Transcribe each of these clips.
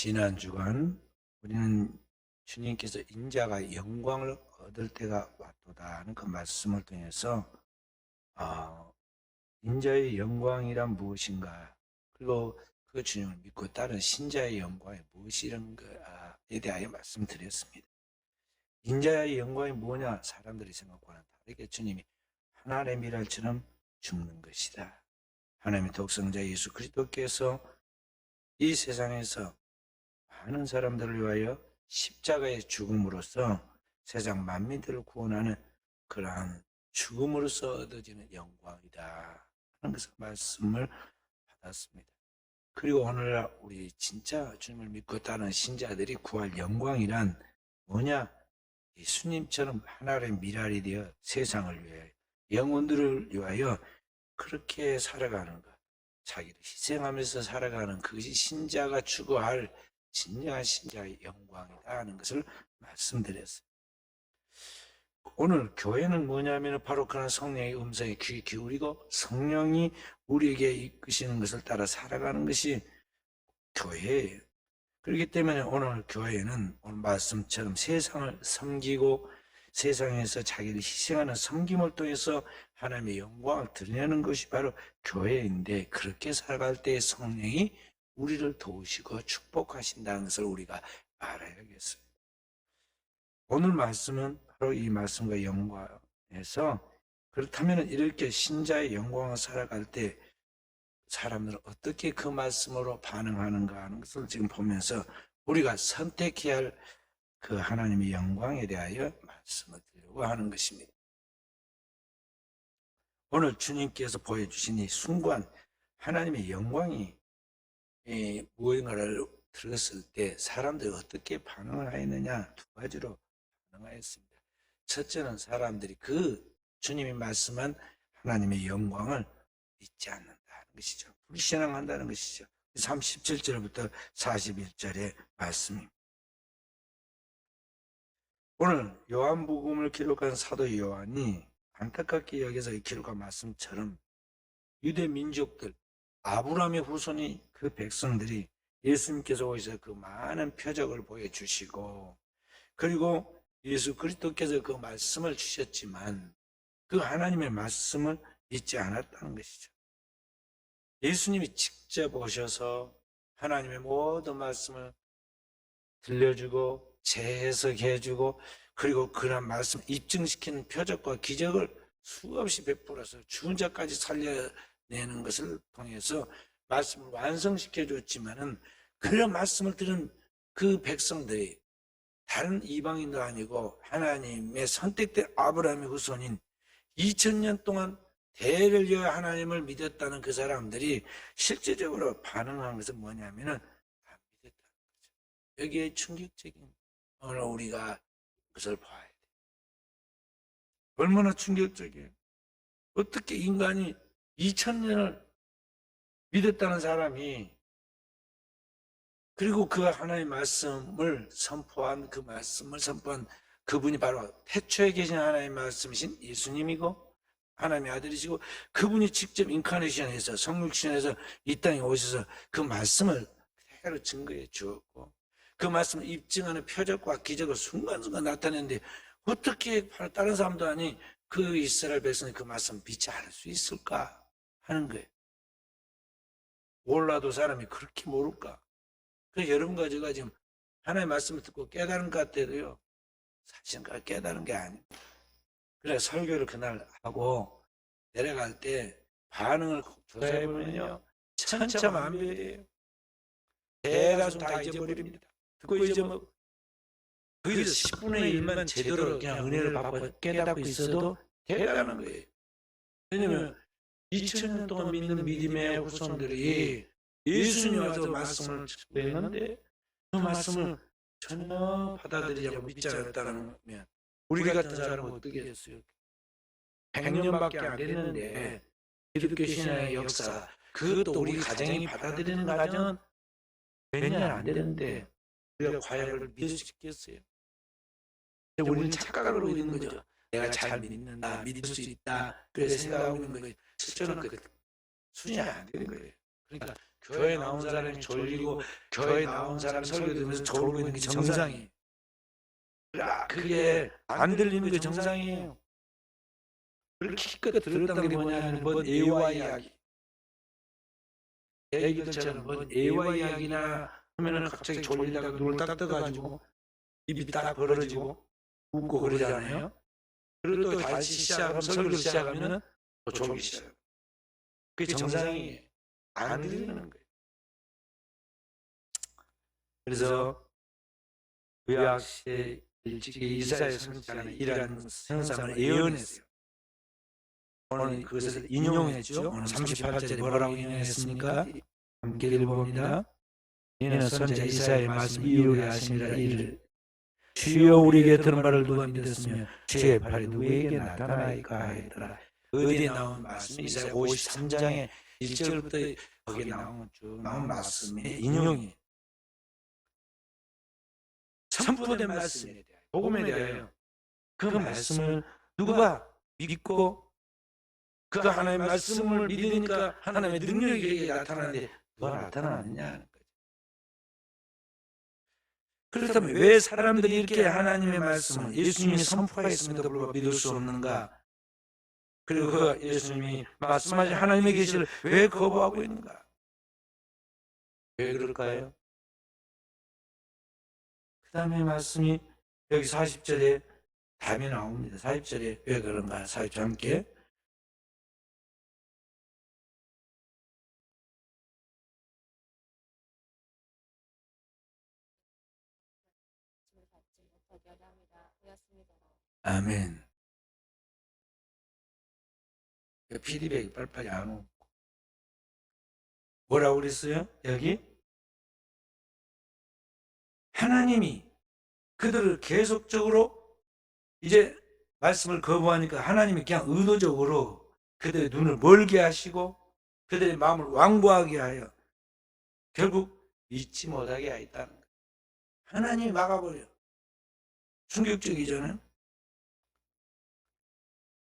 지난 주간 우리는 주님께서 인자가 영광을 얻을 때가 왔도다 하는 그 말씀을 통해서 인자의 영광이란 무엇인가, 그리고 그 주님을 믿고 따른 신자의 영광이 무엇인가에 대하여 말씀드렸습니다. 인자의 영광이 뭐냐? 사람들이 생각과는 다르게 주님이 하나님의 미랄처럼 죽는 것이다. 하나님의 독생자 예수 그리스도께서 이 세상에서 많은 사람들을 위하여 십자가의 죽음으로써 세상 만민들을 구원하는 그러한 죽음으로써 얻어지는 영광이다 하는 것을 말씀을 받았습니다. 그리고 오늘날 우리 진짜 주님을 믿고 따르는 신자들이 구할 영광이란 뭐냐? 예수님처럼 하나님의 미랄이 되어 세상을 위하여, 영혼들을 위하여 그렇게 살아가는 것, 자기를 희생하면서 살아가는 그것이 신자가 추구할 진정한 신자의 영광이다 하는 것을 말씀드렸어요. 오늘 교회는 뭐냐면 바로 그런 성령의 음성에 귀 기울이고 성령이 우리에게 이끄시는 것을 따라 살아가는 것이 교회예요. 그렇기 때문에 오늘 교회는 오늘 말씀처럼 세상을 섬기고 세상에서 자기를 희생하는 섬김을 통해서 하나님의 영광을 드러내는 것이 바로 교회인데, 그렇게 살아갈 때 성령이 우리를 도우시고 축복하신다는 것을 우리가 알아야겠어요. 오늘 말씀은 바로 이 말씀과 연관해서, 그렇다면 이렇게 신자의 영광을 살아갈 때 사람들은 어떻게 그 말씀으로 반응하는가 하는 것을 지금 보면서 우리가 선택해야 할 그 하나님의 영광에 대하여 말씀을 드리려고 하는 것입니다. 오늘 주님께서 보여주신 이 순간 하나님의 영광이 무언가를 들었을 때 사람들이 어떻게 반응을 하였느냐, 두 가지로 반응하였습니다. 첫째는 사람들이 그 주님이 말씀한 하나님의 영광을 믿지 않는다는 것이죠. 불신앙한다는 것이죠. 37절부터 41절의 말씀입니다. 오늘 요한복음을 기록한 사도 요한이 안타깝게 여기서 기록한 말씀처럼 유대 민족들, 아브라함의 후손이 그 백성들이 예수님께서 오셔서 그 많은 표적을 보여주시고, 그리고 예수 그리스도께서 그 말씀을 주셨지만 그 하나님의 말씀을 믿지 않았다는 것이죠. 예수님이 직접 오셔서 하나님의 모든 말씀을 들려주고 재해석해주고, 그리고 그런 말씀을 입증시키는 표적과 기적을 수없이 베풀어서 죽은 자까지 살려내는 것을 통해서 말씀을 완성시켜 줬지만은, 그런 말씀을 들은 그 백성들이 다른 이방인도 아니고 하나님의 선택된 아브라함의 후손인 2000년 동안 대를 이어 하나님을 믿었다는 그 사람들이 실제적으로 반응한 것은 뭐냐면은 안 믿었다는 거죠. 여기에 충격적인, 오늘 우리가 그것을 봐야 돼. 얼마나 충격적이에요. 어떻게 인간이 2000년을 믿었다는 사람이, 그리고 그 하나님의 말씀을 선포한, 그 말씀을 선포한 그분이 바로 태초에 계신 하나님의 말씀이신 예수님이고 하나님의 아들이시고, 그분이 직접 인카네이션해서 성육신해서 이 땅에 오셔서 그 말씀을 그대로 증거해 주었고, 그 말씀을 입증하는 표적과 기적을 순간순간 나타내는데, 어떻게 다른 사람도 아니 그 이스라엘 백성이 그 말씀을 믿지 않을 수 있을까 하는 거예요. 몰라도 사람이 그렇게 모를까? 그래서 여러분과 제가 지금 하나님의 말씀을 듣고 깨달은 것 같아도요, 사실은 깨달은 게 아닙니다. 그래 설교를 그날 하고 내려갈 때 반응을 조사해보면요, 천차만별이에요. 대다수 다 잊어버립니다. 듣고 잊어먹고, 거기서 10분의 1만 제대로 그냥 은혜를 받고 깨닫고 있어도 대단한 거예요. 왜냐면 2000년 동안 믿는 믿음의 후손들이 예수님이 와서 말씀을 전했는데 그 말씀을 전혀 받아들이지 않고 믿지 않았다면 우리 같은 사람은 어떻게 했어요? 100년밖에 안 됐는데 기독교 신앙의 역사, 그것도 우리 가정이 받아들이는 가정은 몇 년 안 되는데 우리가 과연 그걸 믿을 수 있겠어요? 우리는 착각으로 있는 거죠. 내가 잘 믿는다, 믿을 수 있다, 그래서 생각하고 있는 거예요. 실제로는 그 수준이 안 되는 거예요. 그러니까 교회 나온 사람이 졸리고 교회 나온 사람이 설교 들으면서 졸고 있는 게 정상이에요. 그게 안 들리는 게 정상이에요. 그걸 기껏 들었다는 게 뭐냐면 뭔 애와 이야기, 애기들처럼 뭔 애와 이야기나 하면은 갑자기 졸리다가 눈을 딱 떠가지고 입이 딱 벌어지고 웃고 그러잖아요. 그리고 또 다시 시작하면 설교를 시작하면은 또 졸기 시작해요. 그게 정상이에요. 안 들리는 거예요. 그래서 구약시대 일찍이 이사야 선지자는 이러한 현상을 예언했어요. 오늘 그것을 인용했죠. 오늘 38절에 뭐라고 인용했습니까? 함께 읽어봅니다. 이는 선지자 이사야의 말씀 이루게 하심이라 이를 주여 우리에게 들은 바를 누가 믿었으며 주의 팔이 누구에게 나타나이까 하더라. 어디에 나온 말씀이 이사야 53장의 1절부터 거기에 나온 쭉 나온 말씀의 인용이에요. 선포된 말씀에 대하여, 복음에 대하여 그 말씀을 누가 믿고 그 하나님의 말씀을 믿으니까 하나님의 능력이 그에게 나타나는데 누가 나타나느냐 하는 거죠. 그렇다면 왜 사람들이 이렇게 하나님의 말씀을 예수님이 선포했음에도 불구하고 믿을 수 없는가? 그리고 그 예수님이 말씀하신 하나님의 계시를 왜 거부하고 있는가? 왜 그럴까요? 그 다음에 말씀이 여기 40절에 답이 나옵니다. 40절에 왜 그런가? 40절 함께. 아멘. 피드백이 빨리빨리 안 오고. 뭐라고 그랬어요? 여기? 하나님이 그들을 계속적으로 이제 말씀을 거부하니까 하나님이 그냥 의도적으로 그들의 눈을 멀게 하시고 그들의 마음을 완고하게 하여 결국 믿지 못하게 하였다는 거예요. 하나님이 막아버려. 충격적이잖아요.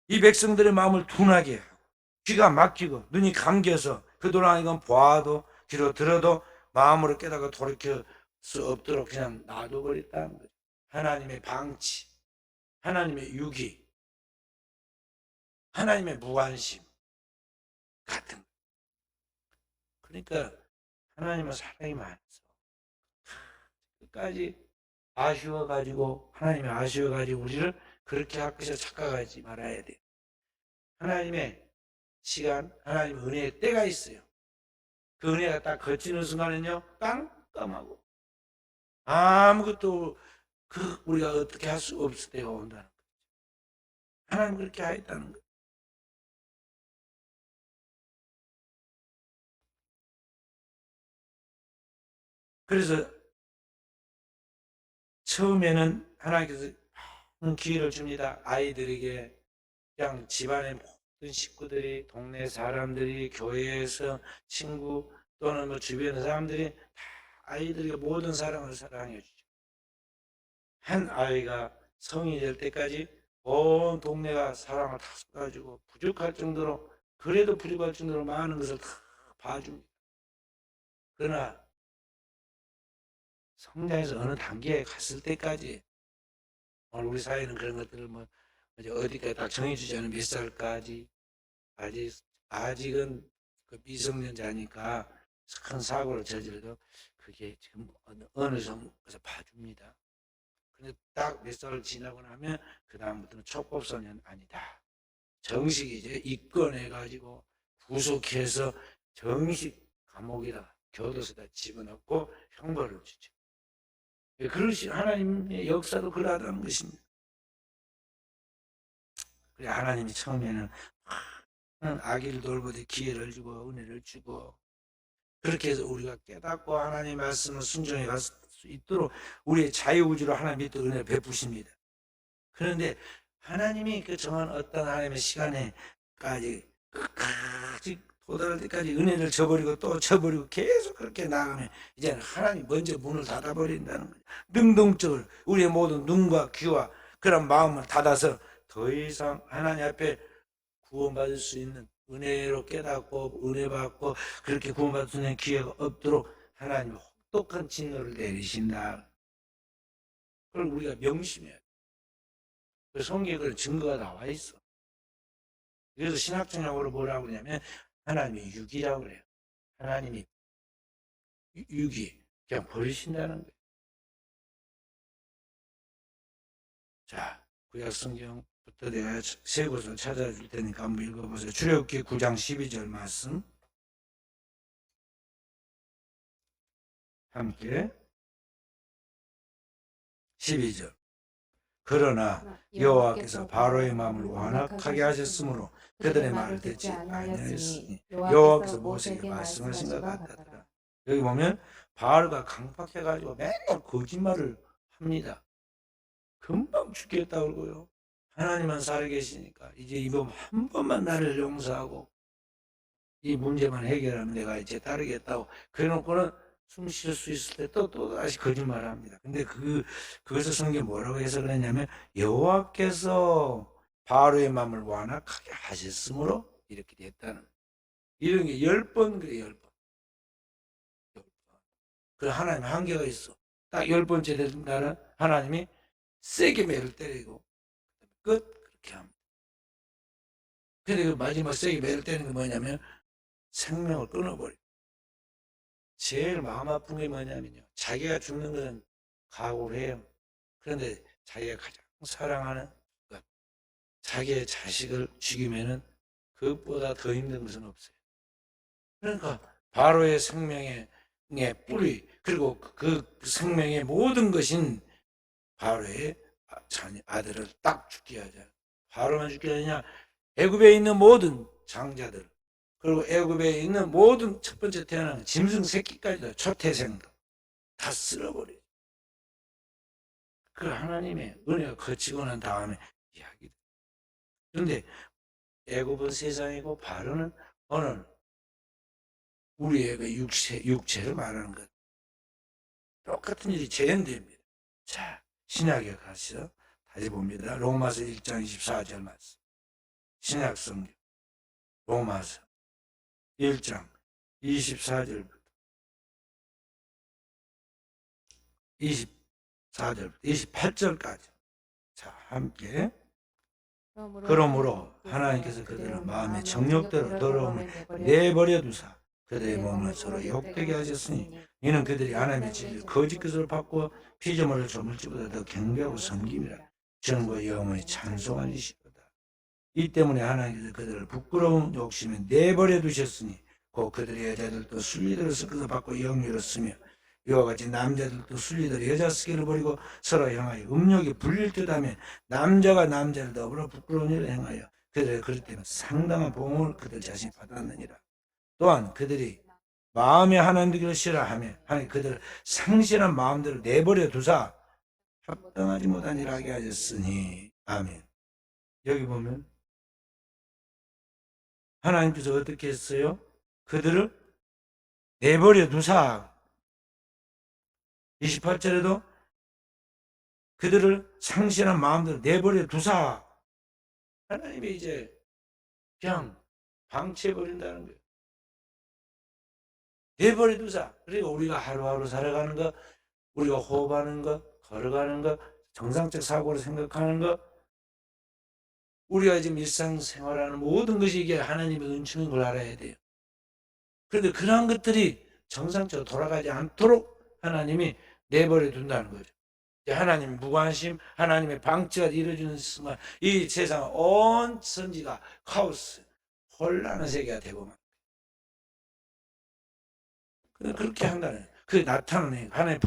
이 백성들의 마음을 둔하게 하고 귀가 막히고 눈이 감겨서 그동안 이건 보아도 귀로 들어도 마음으로 깨닫고 돌이킬 수 없도록 그냥 놔둬버렸다는 거죠. 하나님의 방치, 하나님의 유기, 하나님의 무관심 같은 거. 그러니까 하나님은 사랑이 많아서 끝까지 아쉬워가지고 하나님이 아쉬워가지고 우리를 그렇게 학교에서 착각하지 말아야 돼요. 하나님의 시간, 하나님의 은혜의 때가 있어요. 그 은혜가 딱 거치는 순간은요 깜깜하고 아무것도 우리가 어떻게 할 수 없을 때가 온다는 거죠. 하나님 그렇게 하였다는 거예요. 그래서 처음에는 하나님께서 많은 기회를 줍니다. 아이들에게 그냥 집안의 모든 식구들이, 동네 사람들이, 교회에서 친구 또는 뭐 주변 사람들이 다 아이들에게 모든 사랑을 사랑해 주죠. 한 아이가 성인이 될 때까지 온 동네가 사랑을 다 쏟아주고 부족할 정도로, 그래도 부족할 정도로 많은 것을 다 봐줍니다. 그러나 성장해서 어느 단계에 갔을 때까지, 오늘 우리 사회는 그런 것들을 뭐 어디까지 다 정해주지 않은 몇 살까지 아직은 그 미성년자니까 큰 사고를 저질러도 그게 지금 어느 정도에서 봐줍니다. 근데 딱 몇 살을 지나고 나면 그 다음부터는 촉법소년 아니다. 정식 이제 입건해가지고 구속해서 정식 감옥이다, 교도소에다 집어넣고 형벌을 주죠. 그것이 하나님의 역사도 그러하다는 것입니다. 그래, 하나님이 처음에는 아기를 돌보되 기회를 주고 은혜를 주고, 그렇게 해서 우리가 깨닫고 하나님의 말씀을 순종해 갈 수 있도록 우리의 자유의지로 하나님이 또 은혜를 베푸십니다. 그런데 하나님이 그 정한 어떤 하나님의 시간에까지 끝까지 도달할 때까지 은혜를 저버리고 또 저버리고 계속 그렇게 나가면 이제는 하나님 먼저 문을 닫아버린다는 거예요. 능동적으로 우리의 모든 눈과 귀와 그런 마음을 닫아서 더 이상 하나님 앞에 구원받을 수 있는 은혜로 깨닫고 은혜 받고 그렇게 구원받을 수 있는 기회가 없도록 하나님이 혹독한 진노를 내리신다. 그걸 우리가 명심해야 돼. 그 성경에 그런 증거가 나와 있어. 그래서 신학적으로 뭐라고 그러냐면 하나님이 유기라고 그래요. 하나님이 유기 그냥 버리신다는 거예요. 자, 구약 성경부터 내가 세 곳을 찾아줄 테니까 한번 읽어보세요. 출애굽기 9장 12절 말씀 함께 12절. 그러나 여호와께서 바로의 마음을 완악하게 하셨으므로 그들의 말을 듣지 아니하였으니 여호와께서 모세에게 말씀하신 것 같았더라. 여기 보면 바알가 강팍해가지고 맨날 거짓말을 합니다. 금방 죽겠다 그러고요. 하나님만 살아계시니까 이제 이번 한 번만 나를 용서하고 이 문제만 해결하면 내가 이제 따르겠다고 그래놓고는 숨 쉴 수 있을 때 또 다시 거짓말을 합니다. 근데 그것을 성경에 뭐라고 해서 그랬냐면 여호와께서 바로의 마음을 완악하게 하셨으므로 이렇게 됐다는 이런 게 10번 그래 10번. 그 하나님 한계가 있어. 딱 10번째 되는 날은 하나님이 세게 매를 때리고 끝 그렇게 합니다. 근데 그 마지막 세게 매를 때리는 게 뭐냐면 생명을 끊어버려. 제일 마음 아픈 게 뭐냐면요. 자기가 죽는 것은 각오를 해요. 그런데 자기가 가장 사랑하는 것, 자기의 자식을 죽이면은 그것보다 더 힘든 것은 없어요. 그러니까 바로의 생명의 뿌리 그리고 그 생명의 모든 것인 바로의 아들을 딱 죽게 하자. 바로만 죽게 하느냐? 애굽에 있는 모든 장자들 그리고 애굽에 있는 모든 첫 번째 태어난 짐승 새끼까지도 초태생도 다 쓸어버려. 그 하나님의 은혜가 거치고 난 다음에 이야기다. 그런데 애굽은 세상이고 바로는 오늘 우리의 그 육체를 말하는 것. 똑같은 일이 재현됩니다. 자, 신약에 가서 다시 봅니다. 로마서 1장 24절 말씀. 신약 성경 로마서 1장 24절부터 24절부터 28절까지. 자, 함께. 그러므로 하나님께서 그들을 마음의 정욕대로 더러움을 내버려 두사 그들의 몸을 서로 욕되게 하셨으니 이는 그들이 하나님의 진리를 거짓 것으로 바꾸어 피조물을 조물주보다 더 경배하고 섬김이라 전과 영원히 찬송한 이시로다. 이 때문에 하나님께서 그들을 부끄러운 욕심에 내버려 두셨으니 곧 그들의 여자들도 순리대로 섞어서 받고 영유로 쓰며 이와 같이 남자들도 순리대로 여자 쓰기를 버리고 서로 향하여 음욕이 불릴 듯 하며 남자가 남자를 더불어 부끄러운 일을 행하여 그들의 그릇 때문에 상당한 보응을 그들 자신이 받았느니라. 또한 그들이 마음에 하나님 되기를 싫어하며 하나님 그들을 상실한 마음대로 내버려 두사 합당하지 못한 일을 하게 하셨으니 아멘. 여기 보면 하나님께서 어떻게 했어요? 그들을 내버려 두사 28절에도 그들을 상실한 마음대로 내버려 두사 하나님이 이제 그냥 방치해버린다는 거예요. 내버려 두사. 그리고 우리가 하루하루 살아가는 거, 우리가 호흡하는 거, 걸어가는 거, 정상적 사고를 생각하는 거, 우리가 지금 일상생활하는 모든 것이 이게 하나님의 은총인 걸 알아야 돼요. 그런데 그러한 것들이 정상적으로 돌아가지 않도록 하나님이 내버려 둔다는 거죠. 하나님 무관심, 하나님의 방치가 이루어지는 순간 이 세상 온 선지가 카오스, 혼란의 세계가 되고 막. 그렇게 한다는 거예요. 그게 나타나는 하나님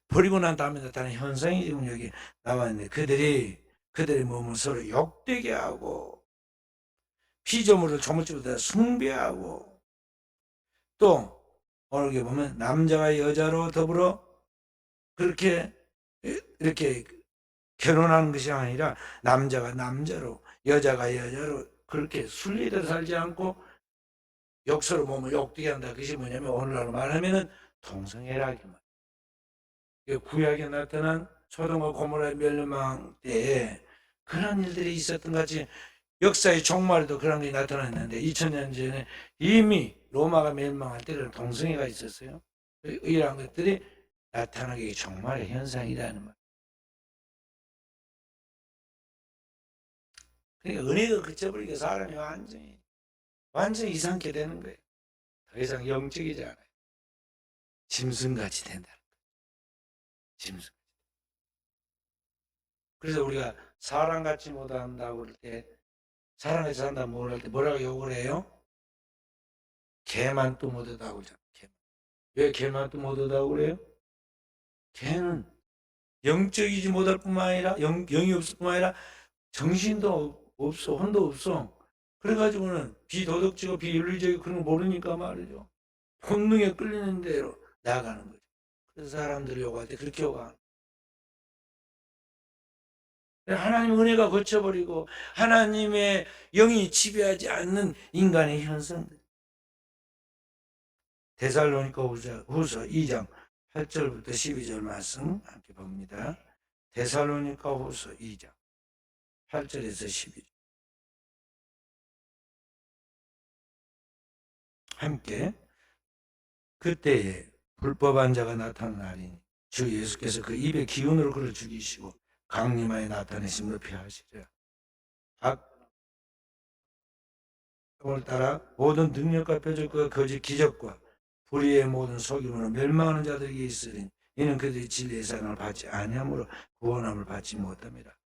버리고 난 다음에 나타나는 현상이 지금 여기 나와 있는데 그들의 몸을 서로 욕되게 하고 피조물을 조물주보다 숭배하고 또 오늘 보면 남자가 여자로 더불어 그렇게 이렇게 결혼하는 것이 아니라 남자가 남자로 여자가 여자로 그렇게 순리대로 살지 않고 욕설로 몸을 욕되게 한다. 그것이 뭐냐면 오늘날로 말하면은 동성애라기 말이에요. 구약에 나타난 소돔과 고모라의 멸망 때에 그런 일들이 있었던 것 같이 역사의 종말에도 그런 게 나타났는데 2000년 전에 이미 로마가 멸망할 때는 동성애가 있었어요. 이러한 것들이 나타나기 종말의 현상이라는 말. 그러니까 은혜가 그쳐버리니까 사람이 완전히 이상하게 되는 거예요. 더 이상 영적이지 않아요. 짐승같이 된다는 거예요. 짐승. 그래서 우리가 사람같이 못한다고 그럴 때, 사람같이 산다고 뭐랄 때 뭐라고 욕을 해요? 개만 또 못하다고 그러잖아요. 왜 개만 또 못하다고 그래요? 개는 영적이지 못할 뿐만 아니라 영이 없을 뿐만 아니라 정신도 없어, 혼도 없어. 그래가지고는 비도덕적이고 비윤리적이고 그런 거 모르니까 말이죠. 본능에 끌리는 대로 나아가는 거죠. 그래서 사람들이 요구할 때 그렇게 요구하는 거예요. 하나님 은혜가 거쳐버리고 하나님의 영이 지배하지 않는 인간의 현상들. 데살로니가 후서 2장 8절부터 12절 말씀 함께 봅니다. 데살로니가 후서 2장 8절에서 12절 함께. 그때에 불법한 자가 나타나리니 주 예수께서 그 입의 기운으로 그를 죽이시고 강림하에 나타내심으로 피하시리라. 악을 따라 모든 능력과 표적과 거짓 기적과 불의의 모든 속임으로 멸망하는 자들에게 있으니 이는 그들이 진리의 사랑을 받지 아니함으로 구원함을 받지 못합니다.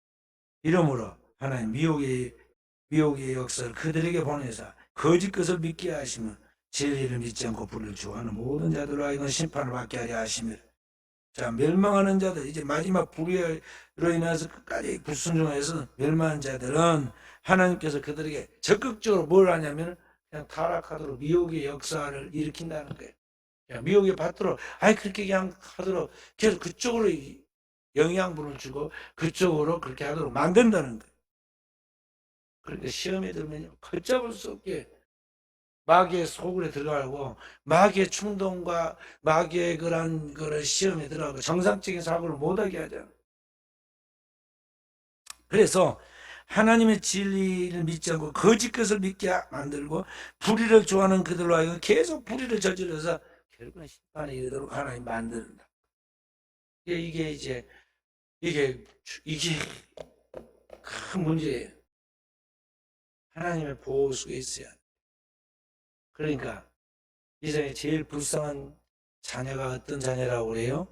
이러므로 하나님 미혹의 역사를 그들에게 보내사 거짓 것을 믿게 하시면 진리를 믿지 않고 불을 좋아하는 모든 자들로 하여금 심판을 받게 하려 하시며, 자, 멸망하는 자들, 이제 마지막 불의로 인해서 끝까지 불순종해서 멸망한 자들은 하나님께서 그들에게 적극적으로 뭘 하냐면 그냥 타락하도록 미혹의 역사를 일으킨다는 거예요. 미혹에 받도록, 그렇게 그냥 하도록 계속 그쪽으로 영향분을 주고 그쪽으로 그렇게 하도록 만든다는 거예요. 그러니까 시험에 들면요, 걷잡을 수 없게 마귀의 속으로 들어가고 마귀의 충동과 마귀의 그런 거를 시험에 들어가고 정상적인 사고를 못하게 하잖아. 그래서 하나님의 진리를 믿지 않고 거짓 것을 믿게 만들고 불의를 좋아하는 그들로 하여금 계속 불의를 저질러서 결국은 심판에 이르도록 하나님 만든다. 이게 큰 문제예요. 하나님의 보호 속에 있어야 돼. 그러니까 이 세상에 제일 불쌍한 자녀가 어떤 자녀라고 그래요?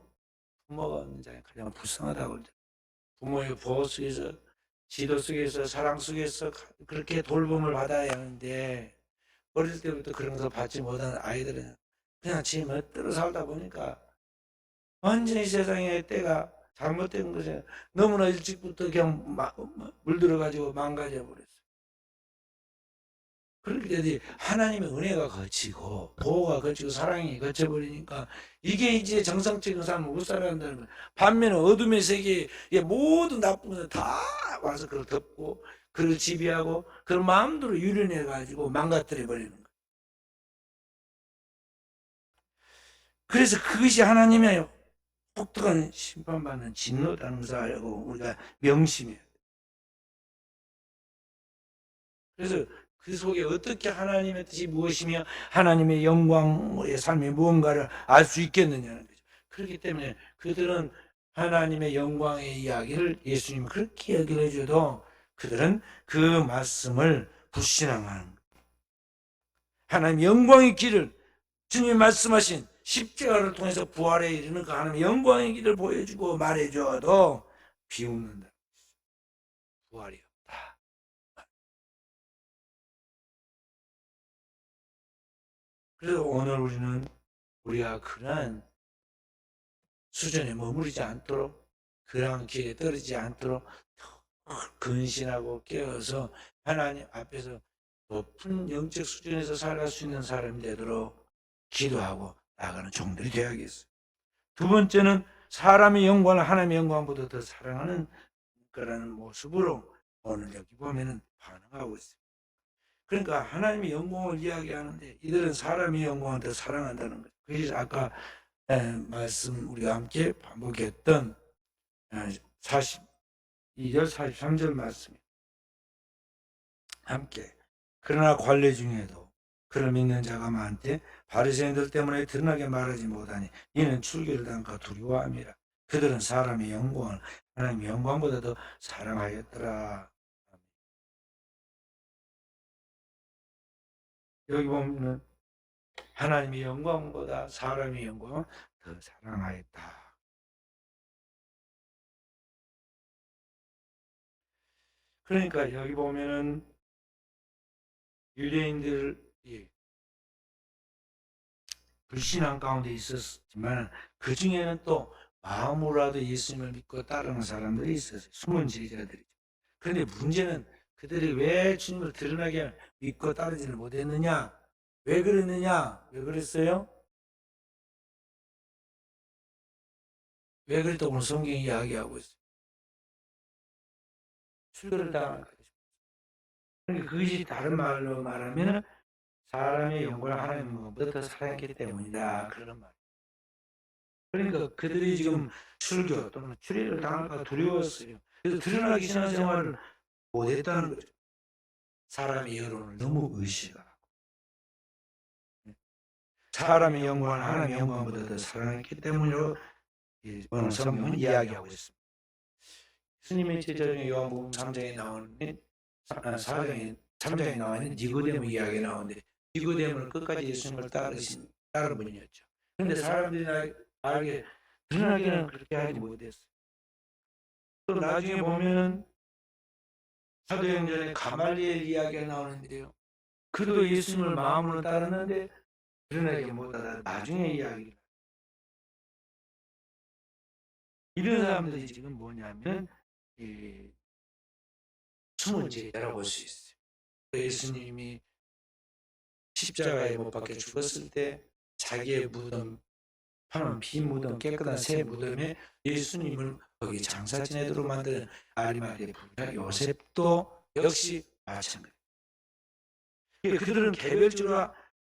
부모가 없는 자녀가 가장 불쌍하다고 그러죠. 부모의 보호 속에서, 지도 속에서, 사랑 속에서 그렇게 돌봄을 받아야 하는데 어릴 때부터 그런 거 받지 못한 아이들은 그냥 지 멋대로 살다 보니까 완전히 세상의 때가 잘못된 것에 너무나 일찍부터 그냥 물들어가지고 망가져 버렸어요. 그렇게 되니 하나님의 은혜가 거치고 보호가 거치고 사랑이 거쳐버리니까 이게 이제 정상적인 삶을 못 살아간다는 거예요. 반면에 어둠의 세계에 모든 나쁜 것을 다 와서 그걸 덮고 그걸 지배하고 그걸 마음대로 유린해가지고 망가뜨려 버리는 거예요. 그래서 그것이 하나님의 독특한 심판받는 진노라는 것을 알고 우리가 명심해야 돼요. 그래서 그 속에 어떻게 하나님의 뜻이 무엇이며 하나님의 영광의 삶이 무언가를 알 수 있겠느냐는 거죠. 그렇기 때문에 그들은 하나님의 영광의 이야기를 예수님이 그렇게 얘기를 해줘도 그들은 그 말씀을 불신앙하는 거예요. 하나님 영광의 길을, 주님이 말씀하신 십자가를 통해서 부활에 이르는 그 하나님의 영광의 길을 보여주고 말해줘도 비웃는다. 부활이 없다. 그래서 오늘 우리가 그러한 수준에 머무르지 않도록, 그러한 길에 떨어지지 않도록 근신하고 깨어서 하나님 앞에서 높은 영적 수준에서 살아갈 수 있는 사람이 되도록 기도하고 나아가는 종들이 되어야겠어요. 두 번째는 사람의 영광을 하나님의 영광보다 더 사랑하는 거라는 모습으로 오늘 여기 보면은 반응하고 있어요. 그러니까 하나님의 영광을 이야기하는데 이들은 사람의 영광을 더 사랑한다는 거죠. 그래서 아까 말씀 우리가 함께 반복했던 42절 43절 말씀입니다. 함께. 그러나 관례 중에도 그를 믿는 자가 많되 바리새인들 때문에 드러나게 말하지 못하니 이는 출교를 당할까 두려워함이라. 그들은 사람의 영광을 하나님의 영광보다 더 사랑하였더라. 여기 보면 하나님의 영광보다 사람의 영광을 더 사랑하였다. 그러니까 여기 보면은 유대인들이 불신앙 가운데 있었지만 그 중에는 또 마음으로라도 예수님을 믿고 따르는 사람들이 있었어요. 숨은 제자들이죠. 그런데 문제는 그들이 왜 주님을 드러나게 믿고 따르지를 못했느냐? 왜 그랬느냐? 왜 그랬어요? 왜 그랬다고 오늘 성경이 이야기하고 있어요. 출교를 당할 거죠. 그러니까 그것이 다른 말로 말하면 사람의 영광을 하나님의 영광보다 더 사랑했기 때문이다. 그런 말. 그러니까 그들이 지금 출교 또는 출애를 당할까 두려웠어요. 그래서 드러나기 신앙생활을 못했다는 거죠. 사람의 여론을 너무 의식하고 사람의 영광을 하나님의 영광보다 더 사랑했기 때문이라고 오늘 성경은 이야기하고 있습니다. 예수님의 제자 중에 요한복음 3장에 나오는 3장에 나오는 니고데모 이야기가 나오는데 니고데모는 끝까지 예수님을 따른 분이었죠. 그런데 사람들이 알게 드러나기는 그렇게 하지 못했어요. 또 나중에 보면은 사도행전에 가말리엘 이야기가 나오는데요. 그도 예수님을 마음으로 따르는데 드러나게 못하다 나중에 이야기를. 이런 사람들이 지금 뭐냐면 숨은 제자라고 볼 수 있어요. 예수님이 십자가에 못 박혀 죽었을 때 자기의 무덤, 파는 빈 무덤, 깨끗한 새 무덤에 예수님을 거기 장사 지내도록 만든 아리마대 부자 요셉도 역시 마찬가지. 그들은 개별적으로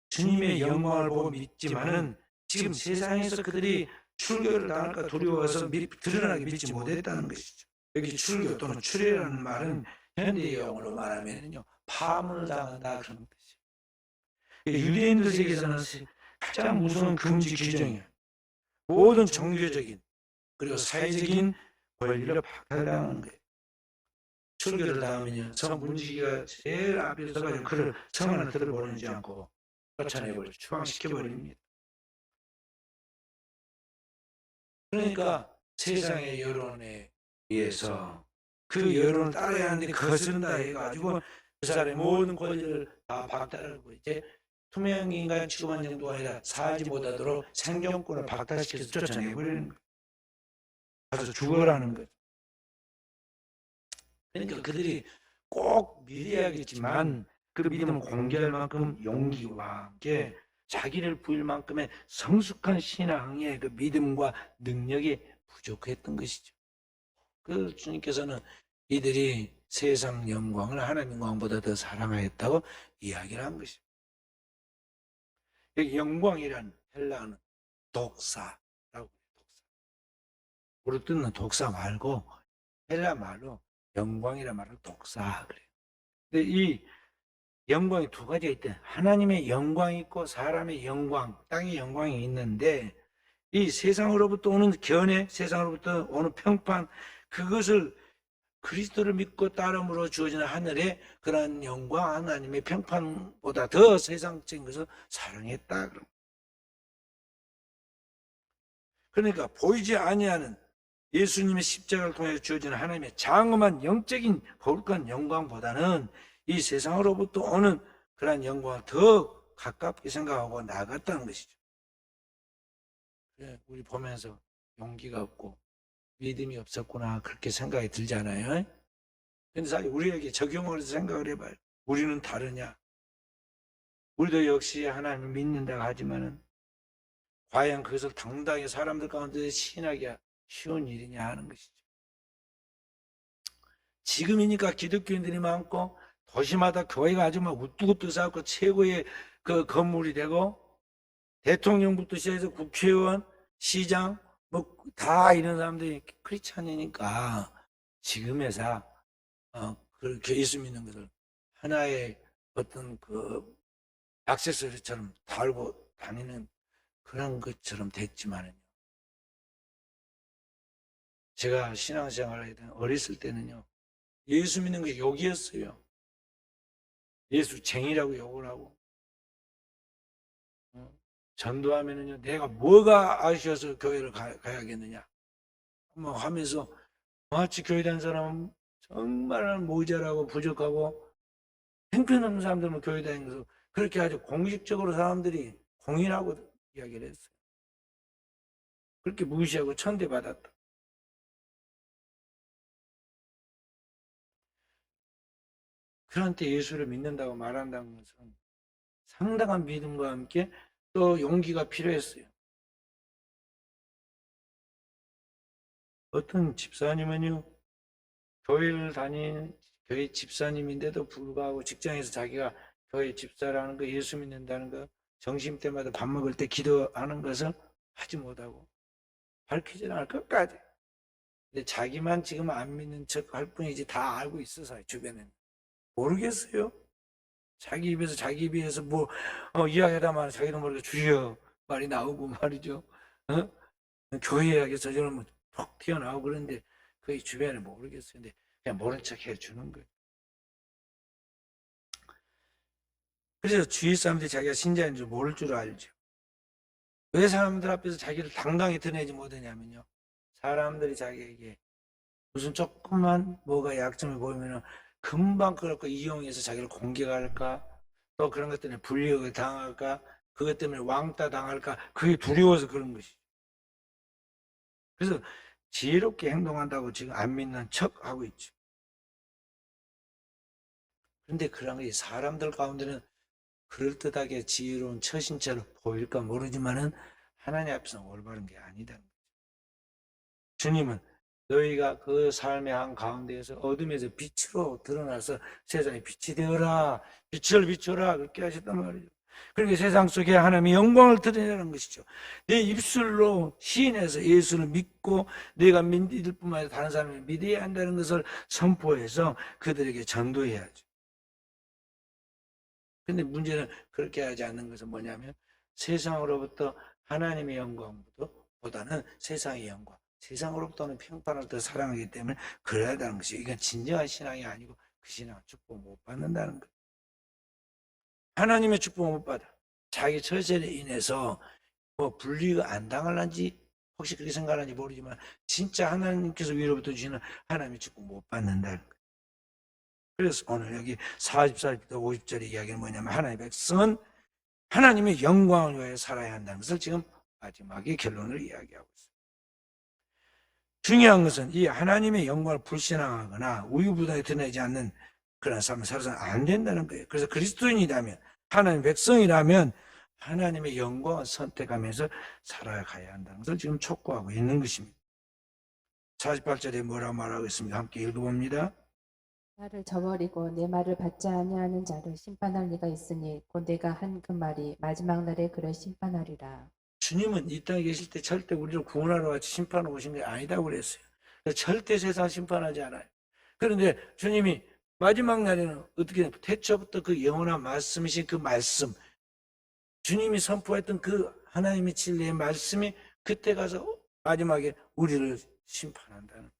주님의 영광을 보고 믿지만은 지금 세상에서 그들이 출교를 당할까 두려워서 드러나게 믿지 못했다는 것이죠. 여기 출교 또는 출애라는 말은 현대 용어로 말하면요 파문을 당한다 그런 뜻이에요. 유대인들 세계에서는 가장 무서운 금지 규정이에요. 모든 종교적인 그리고 사회적인 권리를 박탈당하는 거예요. 출교를 당하면요 성 문지기가 제일 앞에 서가지고 그를 성 안에 들어보내지 않고 쫓아내버리고 추방시켜버립니다. 그러니까 세상의 여론에 의해서 그 여론을 따라야 하는데 거스른다 해가지고 그 사람의 모든 권리를 다 박탈하고 이제 투명인간 취급한 정도가 아니라 살지 못하도록 생존권을 박탈시켜서 쫓아내버리는 거예요. 가서 죽어라는 거죠. 그러니까 그들이 꼭 믿어야겠지만 그 믿음을 공개할 만큼 용기와 함께 자기를 부일 만큼의 성숙한 신앙의 그 믿음과 능력이 부족했던 것이죠. 그 주님께서는 이들이 세상 영광을 하나님 영광보다 더 사랑하였다고 이야기를 한 것입니다. 여기 영광이란 헬라어는 독사라고 해요. 독사. 우리 뜻은 독사 말고 헬라 말로 영광이란 말을 독사 그래요. 근데 이 영광이 두 가지가 있대. 하나님의 영광이 있고 사람의 영광, 땅의 영광이 있는데 이 세상으로부터 오는 견해, 세상으로부터 오는 평판 그것을 그리스도를 믿고 따름으로 주어지는 하늘의 그러한 영광, 하나님의 평판보다 더 세상적인 것을 사랑했다. 그러니까 보이지 아니하는 예수님의 십자가를 통해 주어지는 하나님의 장엄한 영적인 거룩한 영광보다는 이 세상으로부터 오는 그러한 영광을 더 가깝게 생각하고 나아갔다는 것이죠. 우리 보면서 용기가 없고 믿음이 없었구나 그렇게 생각이 들잖아요. 근데 사실 우리에게 적용을 해서 생각을 해봐요. 우리는 다르냐? 우리도 역시 하나님을 믿는다고 하지만은 과연 그것을 당당히 사람들 가운데 시인하기가 쉬운 일이냐 하는 것이죠. 지금이니까 기독교인들이 많고 도시마다 교회가 아주 막 우뚝우뚝 쌓고 최고의 그 건물이 되고 대통령부터 시작해서 국회의원, 시장 뭐 다 이런 사람들이 크리스찬이니까 지금에서 그렇게 예수 믿는 것을 하나의 어떤 그 액세서리처럼 달고 다니는 그런 것처럼 됐지만은요. 제가 신앙생활을 하던 어렸을 때는요. 예수 믿는 게 욕이었어요. 예수쟁이라고 욕을 하고. 전도하면은요. 내가 뭐가 아쉬워서 교회를 가야겠느냐. 뭐 하면서 마치 교회 다니는 사람은 정말 모자라고 부족하고 형편없는 사람들은 교회 다니면서 그렇게 아주 공식적으로 사람들이 공인하고 이야기를 했어요. 그렇게 무시하고 천대받았다. 그런 때 예수를 믿는다고 말한다는 것은 상당한 믿음과 함께 또 용기가 필요했어요. 어떤 집사님은요, 교회를 다닌 교회 집사님인데도 불구하고 직장에서 자기가 교회 집사라는 거, 예수 믿는다는 거, 점심 때마다 밥 먹을 때 기도하는 것을 하지 못하고 밝히지 않을 것까지. 근데 자기만 지금 안 믿는 척 할 뿐이지 다 알고 있어서 주변에는. 모르겠어요. 자기 입에서 뭐 이야기하다만 자기도 모르게 주여 말이 나오고 말이죠. 교회 이야기에서 저는 푹 튀어나오고 그런데 거의 주변에 모르겠어요. 근데 그냥 모른 척 해주는 거예요. 그래서 주위 사람들이 자기가 신자인 줄 모를 줄 알죠. 왜 사람들 앞에서 자기를 당당히 드러내지 못하냐면요. 사람들이 자기에게 무슨 조금만 뭐가 약점을 보이면 금방 그걸 갖고 이용해서 자기를 공격할까, 또 그런 것 때문에 불이익을 당할까, 그것 때문에 왕따 당할까, 그게 두려워서 그런 것이죠. 그래서 지혜롭게 행동한다고 지금 안 믿는 척 하고 있죠. 그런데 그런 게 사람들 가운데는 그럴듯하게 지혜로운 처신처럼 보일까 모르지만은 하나님 앞에서는 올바른 게 아니다. 주님은 너희가 그 삶의 한 가운데에서 어둠에서 빛으로 드러나서 세상에 빛이 되어라, 빛을 비춰라 그렇게 하셨단 말이죠. 그러니까 세상 속에 하나님의 영광을 드러내는 것이죠. 내 입술로 시인해서 예수를 믿고 내가 믿을 뿐만 아니라 다른 사람을 믿어야 한다는 것을 선포해서 그들에게 전도해야죠. 근데 문제는 그렇게 하지 않는 것은 뭐냐면 세상으로부터 하나님의 영광보다는 세상의 영광, 세상으로부터는 평판을 더 사랑하기 때문에 그래야 하는 것이, 이건 진정한 신앙이 아니고 그 신앙은 축복을 못 받는다는 거예요. 하나님의 축복을 못 받아. 자기 처세에 인해서 뭐 분리가 안 당할는지 혹시 그렇게 생각하는지 모르지만 진짜 하나님께서 위로부터 주시는 하나님의 축복 못 받는다는 거예요. 그래서 오늘 여기 44절부터 50절의 이야기는 뭐냐면 하나님의 백성은 하나님의 영광을 위하여 살아야 한다는 것을 지금 마지막에 결론을 이야기하고 있습니다. 중요한 것은 이 하나님의 영광을 불신앙하거나 우유부단하게 드러내지 않는 그런 삶을 살아서는 안 된다는 거예요. 그래서 그리스도인이라면, 하나님의 백성이라면 하나님의 영광을 선택하면서 살아가야 한다는 것을 지금 촉구하고 있는 것입니다. 48절에 뭐라고 말하고 있습니다. 함께 읽어봅니다. 나를 저버리고 내 말을 받지 아니하는 자를 심판할 리가 있으니 곧 내가 한 그 말이 마지막 날에 그를 심판하리라. 주님은 이 땅에 계실 때 절대 우리를 구원하러 같이 심판하러 오신 게 아니다고 그랬어요. 절대 세상 심판하지 않아요. 그런데 주님이 마지막 날에는 어떻게 태초부터 그 영원한 말씀이신 그 말씀, 주님이 선포했던 그 하나님의 진리의 말씀이 그때 가서 마지막에 우리를 심판한다는 거예요.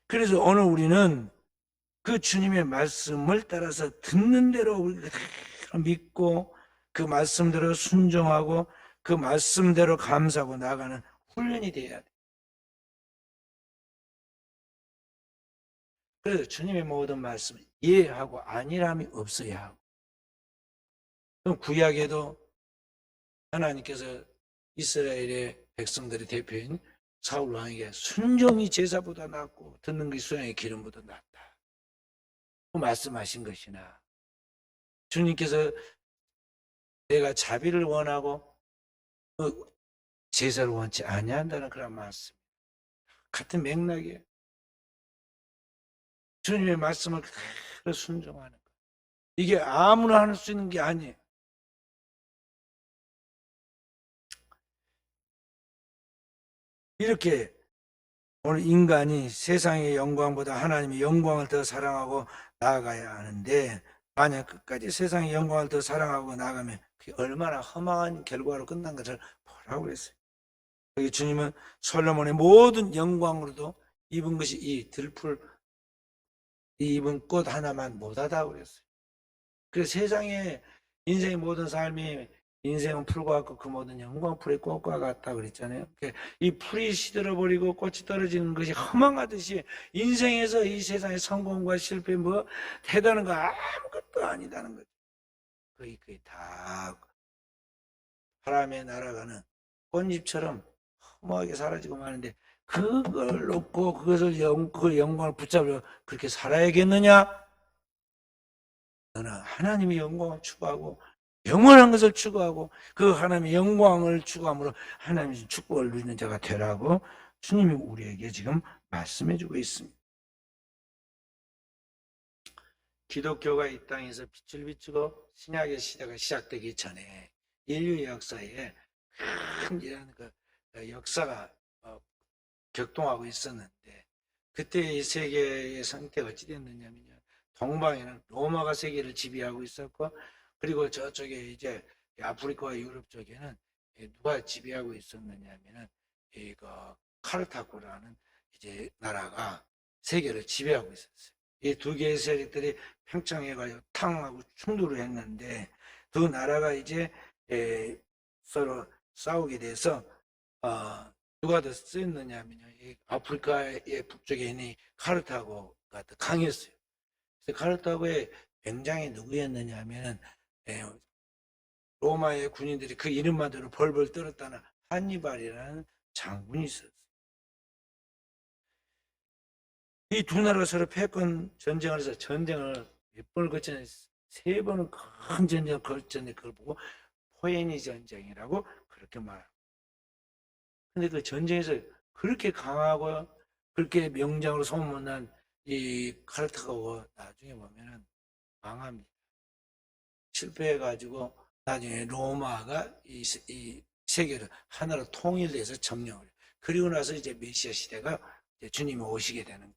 그래서 오늘 우리는 그 주님의 말씀을 따라서 듣는 대로 우리가 믿고 그 말씀대로 순종하고 그 말씀대로 감사하고 나가는 훈련이 돼야 돼. 그래서 주님의 모든 말씀을 예하고 아니람이 없어야 하고, 그럼 구약에도 하나님께서 이스라엘의 백성들의 대표인 사울 왕에게 순종이 제사보다 낫고 듣는 게 수양의 기름보다 낫다 말씀하신 것이나, 주님께서 내가 자비를 원하고 제사를 원치 아니한다는 그런 말씀, 같은 맥락이에요. 주님의 말씀을 그대로 순종하는 것, 이게 아무나 할 수 있는 게 아니에요. 이렇게 오늘 인간이 세상의 영광보다 하나님의 영광을 더 사랑하고 나아가야 하는데, 만약 끝까지 세상의 영광을 더 사랑하고 나아가면 그게 얼마나 허망한 결과로 끝난 것을 보라고 그랬어요. 여기 주님은 솔로몬의 모든 영광으로도 입은 것이 이 들풀, 이 입은 꽃 하나만 못하다고 그랬어요. 그래서 세상에 인생의 모든 삶이, 인생은 풀과 같고 그 모든 영광 풀의 꽃과 같다 그랬잖아요. 이 풀이 시들어버리고 꽃이 떨어지는 것이 허망하듯이 인생에서 이 세상의 성공과 실패, 뭐 대단한 거 아무것도 아니다는 거죠. 거의 다 바람에 날아가는 꽃잎처럼 허무하게 사라지고 마는데, 그걸 놓고 그것을 그 영광을 붙잡으려 그렇게 살아야겠느냐? 너는 하나님의 영광을 추구하고 영원한 것을 추구하고 그 하나님의 영광을 추구함으로 하나님의 축복을 누리는 자가 되라고 주님이 우리에게 지금 말씀해 주고 있습니다. 기독교가 이 땅에서 빛을 비추고 신약의 시대가 시작되기 전에 인류의 역사에 큰 이런 그 역사가 격동하고 있었는데, 그때 이 세계의 상태가 어찌 됐느냐면요, 동방에는 로마가 세계를 지배하고 있었고, 그리고 저쪽에 이제 아프리카와 유럽 쪽에는 누가 지배하고 있었느냐면은 이거 카르타고라는 이제 나라가 세계를 지배하고 있었어요. 이 두 개의 세력들이 팽창해가지고 탕하고 충돌을 했는데, 두 나라가 이제 서로 싸우게 돼서 누가 더 셌느냐면요, 아프리카의 북쪽에 있는 카르타고가 더 강했어요. 그래서 카르타고의 병장이 누구였느냐면은 로마의 군인들이 그 이름만 들어 벌벌 떨었다는 한니발이라는 장군이 있었어요. 이 두 나라가 서로 패권 전쟁을 해서 전쟁을 몇 번을 거쳤는데, 세 번은 큰 전쟁을 거쳤는데 그걸 보고 포에니 전쟁이라고 그렇게 말합니다. 근데 그 전쟁에서 그렇게 강하고 그렇게 명장으로 소문난 이 카르타고가 나중에 보면은 망합니다. 실패해가지고 나중에 로마가 이 세계를 하나로 통일해서 점령을 해요. 그리고 나서 이제 메시아 시대가 이제 주님이 오시게 되는 거예요.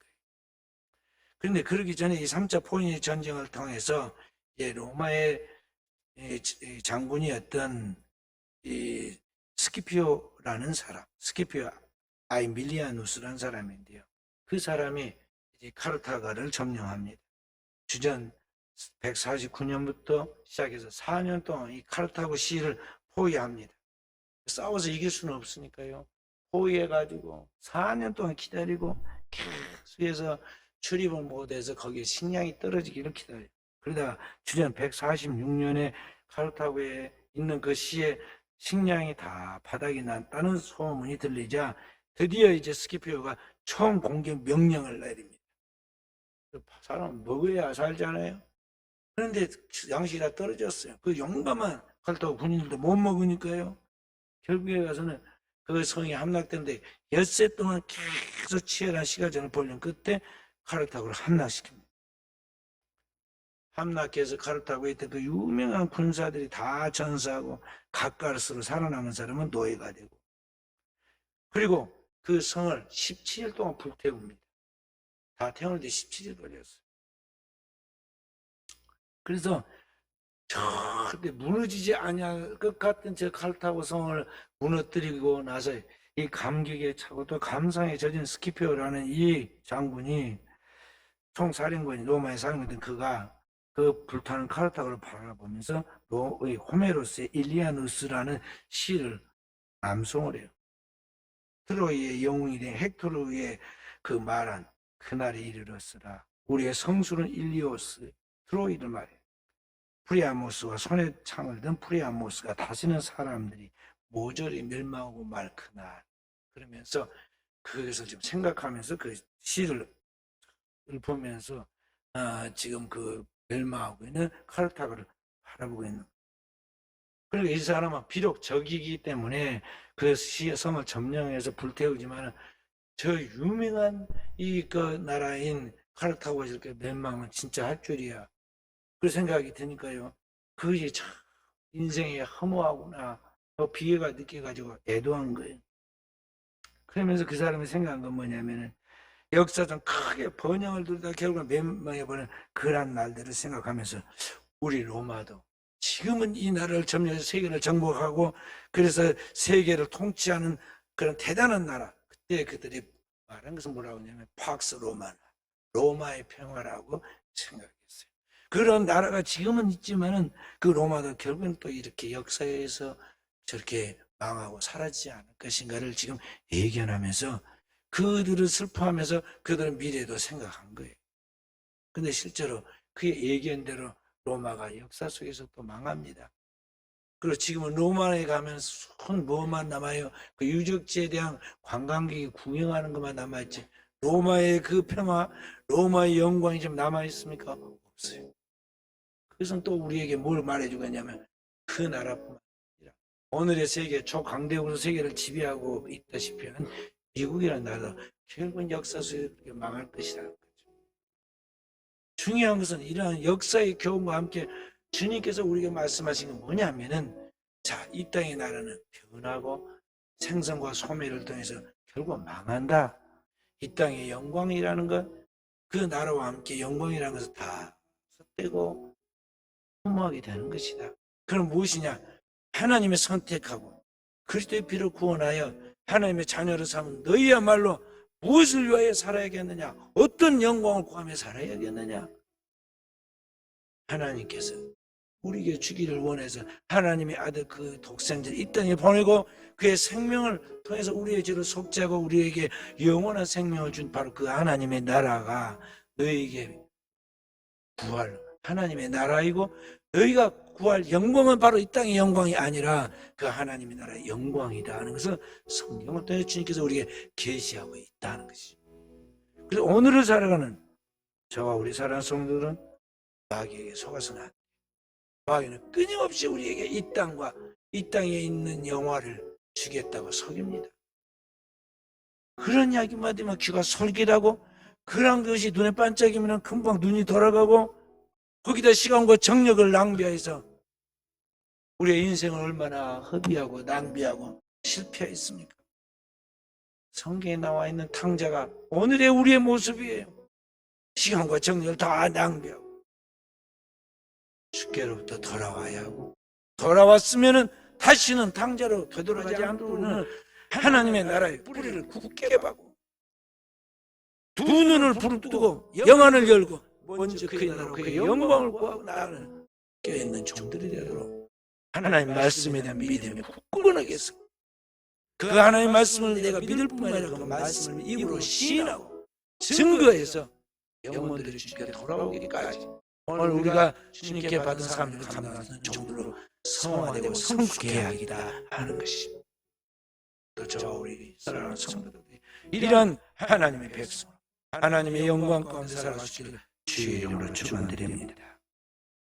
그런데 그러기 전에 이 3차 포니의 전쟁을 통해서 이제 로마의 장군이었던 이 스키피오라는 사람, 스키피오 아이밀리아누스라는 사람인데요. 그 사람이 이제 카르타가를 점령합니다. 주전 149년부터 시작해서 4년 동안 이 카르타고 시를 포위합니다. 싸워서 이길 수는 없으니까요. 포위해가지고 4년 동안 기다리고 계속해서 출입을 못해서 거기에 식량이 떨어지기를 기다려요. 그러다가 주전 146년에 카르타고에 있는 그 시에 식량이 다 바닥이 났다는 소문이 들리자 드디어 이제 스키피오가 총 공격 명령을 내립니다. 사람은 먹어야 살잖아요. 그런데 양식이 다 떨어졌어요. 그 용감한 카르타고 군인들도 못 먹으니까요. 결국에 가서는 그 성이 함락되는데 엿새 동안 계속 치열한 시가전을 벌린 끝에 카르타고를 함락시킵니다. 함락해서 카르타고에 있던 그 유명한 군사들이 다 전사하고 가까스로 살아남은 사람은 노예가 되고, 그리고 그 성을 17일 동안 불태웁니다. 다 태우는데 17일 걸렸어요. 그래서 절대 무너지지 아니할 것 같은 저 카르타고 성을 무너뜨리고 나서 이 감격에 차고 또 감상에 젖은 스키피오라는 이 장군이, 총사령관이, 로마의 사령관인 그가 그 불타는 카르타고를 바라보면서 호메로스의 일리아누스라는 시를 암송을 해요. 트로이의 영웅이 된 헥토르의 그 말한 그날이 이르렀으라. 우리의 성수는 일리오스, 트로이를 말해요. 프리아모스와 손에 창을 든 프리아모스가 다스리는 사람들이 모조리 멸망하고 말 그날. 그러면서 그것을 지금 생각하면서 그 시를 보면서 지금 그 멸망하고 있는 카르타고를 바라보고 있는. 그리고 이 사람은 비록 적이기 때문에 그 성을 점령해서 불태우지만 저 유명한 이 그 나라인 카르타고가 이렇게 멸망은 진짜 할 줄이야. 그 생각이 드니까요. 그것이 참 인생에 허무하구나. 비애가 느껴가지고 애도한 거예요. 그러면서 그 사람이 생각한 건 뭐냐면은 역사상 크게 번영을 두다 결국은 멸망해버리는 그러한 날들을 생각하면서 우리 로마도 지금은 이 나라를 점령해서 세계를 정복하고 그래서 세계를 통치하는 그런 대단한 나라, 그때 그들이 말한 것은 뭐라고 하냐면 팍스 로마나, 로마의 평화라고 생각했어요. 그런 나라가 지금은 있지만은 그 로마도 결국은 또 이렇게 역사에서 저렇게 망하고 사라지지 않을 것인가를 지금 예견하면서 그들을 슬퍼하면서 그들의 미래도 생각한 거예요. 근데 실제로 그의 예견대로 로마가 역사 속에서 또 망합니다. 그리고 지금은 로마에 가면 손 뭐만 남아요? 그 유적지에 대한 관광객이 구경하는 것만 남아있지. 로마의 그 평화, 로마의 영광이 좀 남아있습니까? 없어요. 그것은 또 우리에게 뭘 말해주겠냐면 그 나라뿐만 아니라 오늘의 세계 초강대국으로 세계를 지배하고 있다시피 하는 미국이라는 나라도 결국은 역사 속에 망할 것이라는 거죠. 중요한 것은 이러한 역사의 교훈과 함께 주님께서 우리에게 말씀하신 건 뭐냐면은 자, 이 땅의 나라는 변하고 생선과 소매를 통해서 결국 망한다. 이 땅의 영광이라는 것, 그 나라와 함께 영광이라는 것을 다 헛되고 허무하게 되는 것이다. 그럼 무엇이냐? 하나님의 선택하고 그리스도의 피로 구원하여 하나님의 자녀를 삼은 너희야말로 무엇을 위하여 살아야겠느냐? 어떤 영광을 구하며 살아야겠느냐? 하나님께서 우리에게 주기를 원해서 하나님의 아들 그 독생자를 이 땅에 보내고 그의 생명을 통해서 우리의 죄를 속죄하고 우리에게 영원한 생명을 준 바로 그 하나님의 나라가 너희에게 구할 하나님의 나라이고 너희가 구할 영광은 바로 이 땅의 영광이 아니라 그 하나님의 나라의 영광이다 하는 것을 성경을 통해 주님께서 우리에게 계시하고 있다는 것이죠. 그래서 오늘을 살아가는 저와 우리 사랑하는 성도들은 마귀에게 속아서는 안 돼요. 마귀는 끊임없이 우리에게 이 땅과 이 땅에 있는 영화를 주겠다고 속입니다. 그런 이야기만 들으면 귀가 솔깃하고 그런 것이 눈에 반짝이면 금방 눈이 돌아가고 거기다 시간과 정력을 낭비해서 우리의 인생을 얼마나 허비하고 낭비하고 실패했습니까? 성경에 나와 있는 탕자가 오늘의 우리의 모습이에요. 시간과 정력을 다 낭비하고 주께로부터 돌아와야 하고 돌아왔으면은 다시는 탕자로 되돌아가지 않도록 하나님의 나라의 뿌리를 굳게 박고 두 눈을 부릅뜨고 영안을 열고 먼저 그의 나라 그의 영광을 구하고 나아가는 껴있는 종들이 되도록 하나님 말씀에 대한 믿음이 굳건하게 해서 그 하나님 말씀을 내가 믿을 뿐만 아니라 그 말씀을 입으로 시인하고 증거해서 영혼들이 주님께 돌아오기까지 오늘 우리가 주님께 받은 삶을 감당하는 종들로 성화되고 성숙해야 하겠다 하는 것입니다. 또 저와 우리 사랑하는 성도들이 이러한 하나님의 백성 하나님의 영광 가운데 살아갈 수 있도록 주의 이름으로 축원드립니다.